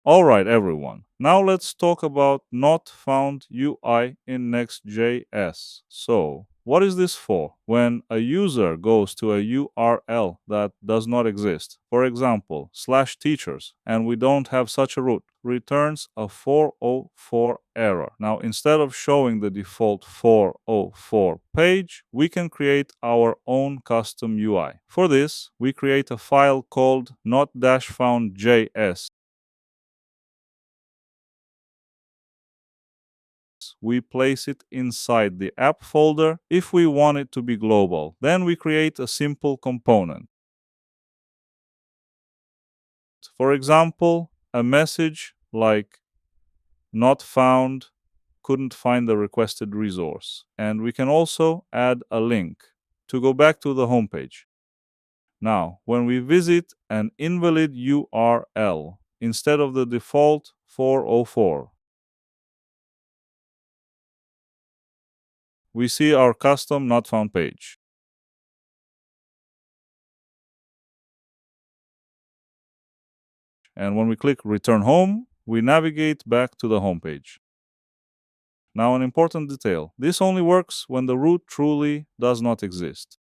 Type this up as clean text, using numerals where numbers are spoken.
Alright everyone, now let's talk about not-found UI in Next.js. So, what is this for? When a user goes to a URL that does not exist, for example, /teachers, and we don't have such a root, returns a 404 error. Now, instead of showing the default 404 page, we can create our own custom UI. For this, we create a file called not-found.tsx. We place it inside the app folder if we want it to be global. Then we create a simple component. For example, a message like not found, couldn't find the requested resource. And we can also add a link to go back to the homepage. Now, when we visit an invalid URL instead of the default 404, we see our custom not found page. And when we click Return Home, we navigate back to the home page. Now, an important detail. This only works when the root truly does not exist.